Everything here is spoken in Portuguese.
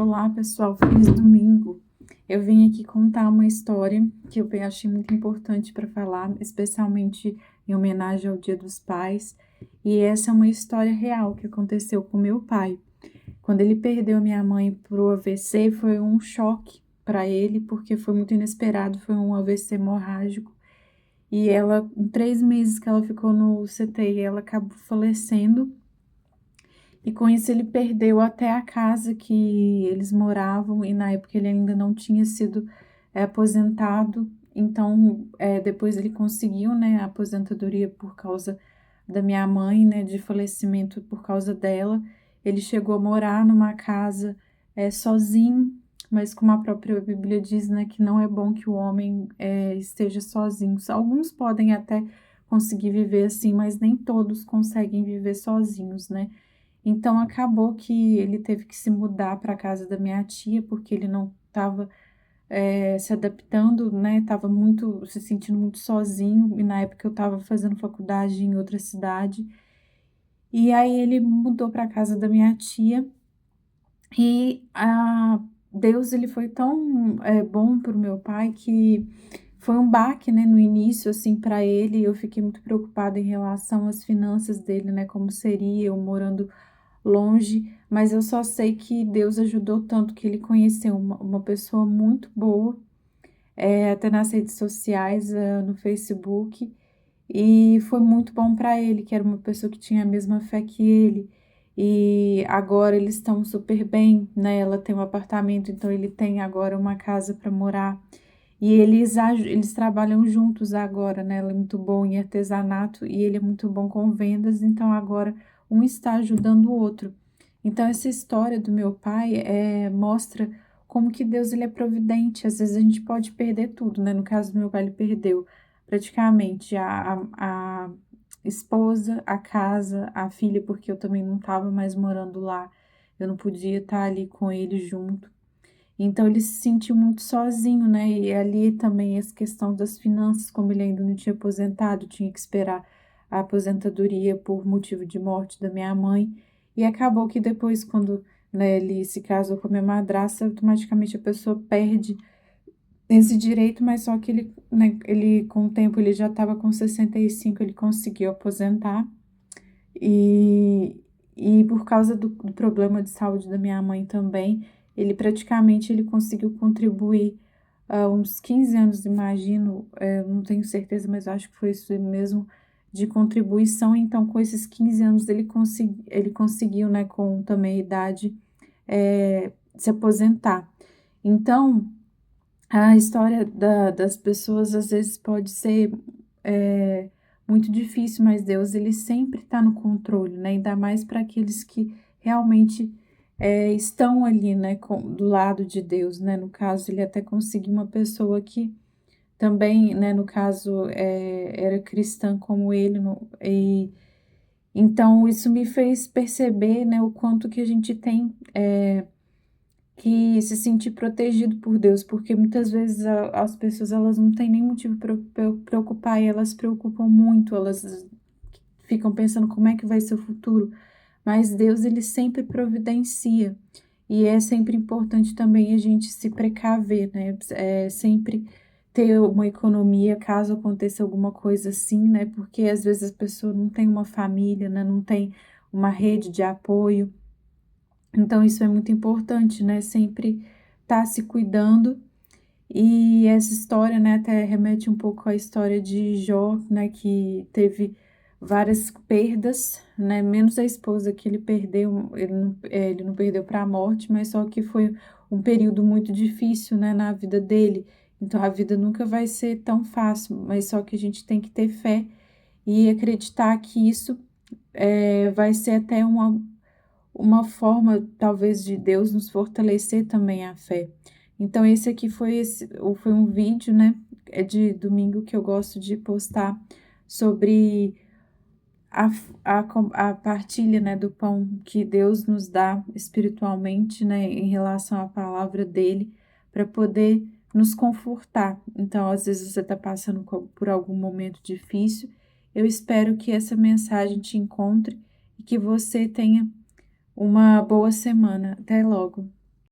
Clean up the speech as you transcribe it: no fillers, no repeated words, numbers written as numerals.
Olá, pessoal, feliz domingo. Eu vim aqui contar uma história que eu achei muito importante para falar, especialmente em homenagem ao Dia dos Pais. E essa é uma história real que aconteceu com meu pai. Quando ele perdeu a minha mãe pro AVC, foi um choque para ele, porque foi muito inesperado, foi um AVC hemorrágico. E ela, em 3 meses que ela ficou no CTI, ela acabou falecendo. E com isso ele perdeu até a casa que eles moravam, e na época ele ainda não tinha sido aposentado. Então, depois ele conseguiu, né, a aposentadoria por causa da minha mãe, né, de falecimento por causa dela. Ele chegou a morar numa casa sozinho, mas como a própria Bíblia diz, né, que não é bom que o homem esteja sozinho. Alguns podem até conseguir viver assim, mas nem todos conseguem viver sozinhos, né? Então acabou que ele teve que se mudar para a casa da minha tia, porque ele não estava se adaptando, né? Estava muito, se sentindo muito sozinho, e na época eu estava fazendo faculdade em outra cidade. E aí ele mudou para a casa da minha tia, e Deus ele foi tão bom para o meu pai que foi um baque, né, no início, assim, para ele. Eu fiquei muito preocupada em relação às finanças dele, né, como seria eu morando longe, mas eu só sei que Deus ajudou tanto que ele conheceu uma pessoa muito boa, até nas redes sociais, no Facebook, e foi muito bom para ele, que era uma pessoa que tinha a mesma fé que ele. E agora eles estão super bem, né? Ela tem um apartamento, então ele tem agora uma casa para morar. E eles trabalham juntos agora, né? Ela é muito bom em artesanato e ele é muito bom com vendas, então agora um está ajudando o outro. Então essa história do meu pai mostra como que Deus ele é providente. Às vezes a gente pode perder tudo, né? No caso do meu pai, ele perdeu praticamente a esposa, a casa, a filha, porque eu também não estava mais morando lá. Eu não podia estar ali com ele junto. Então ele se sentiu muito sozinho, né? E ali também essa questão das finanças, como ele ainda não tinha aposentado, tinha que esperar a aposentadoria por motivo de morte da minha mãe. E acabou que depois, quando, né, ele se casou com a minha madrasta, automaticamente a pessoa perde esse direito, mas só que ele, né, ele com o tempo, ele já estava com 65, ele conseguiu aposentar. E, e por causa do problema de saúde da minha mãe também, ele praticamente ele conseguiu contribuir uns 15 anos, imagino, não tenho certeza, mas acho que foi isso mesmo, de contribuição. Então, com esses 15 anos, ele conseguiu, né, com também a idade, se aposentar. Então, a história das pessoas às vezes pode ser muito difícil, mas Deus ele sempre está no controle, né? Ainda mais para aqueles que realmente estão ali, né, do lado de Deus, né? No caso, ele até conseguiu uma pessoa que também, né, no caso, era cristã como ele, e então isso me fez perceber, né, o quanto que a gente tem que se sentir protegido por Deus, porque muitas vezes as pessoas elas não têm nem motivo para preocupar, e elas se preocupam muito, elas ficam pensando como é que vai ser o futuro, mas Deus ele sempre providencia, e é sempre importante também a gente se precaver, né? Sempre ter uma economia caso aconteça alguma coisa assim, né? Porque às vezes a pessoa não tem uma família, né? Não tem uma rede de apoio. Então, isso é muito importante, né? Sempre estar se cuidando. E essa história, né, até remete um pouco à história de Jó, né, que teve várias perdas, né, menos a esposa que ele perdeu, ele não perdeu para a morte, mas só que foi um período muito difícil, né, na vida dele. Então, a vida nunca vai ser tão fácil, mas só que a gente tem que ter fé e acreditar que isso vai ser até uma forma, talvez, de Deus nos fortalecer também a fé. Então, esse aqui foi um vídeo, né? É de domingo que eu gosto de postar sobre a partilha, né, do pão que Deus nos dá espiritualmente, né, em relação à palavra dele, para poder nos confortar. Então, às vezes você está passando por algum momento difícil. Eu espero que essa mensagem te encontre e que você tenha uma boa semana. Até logo.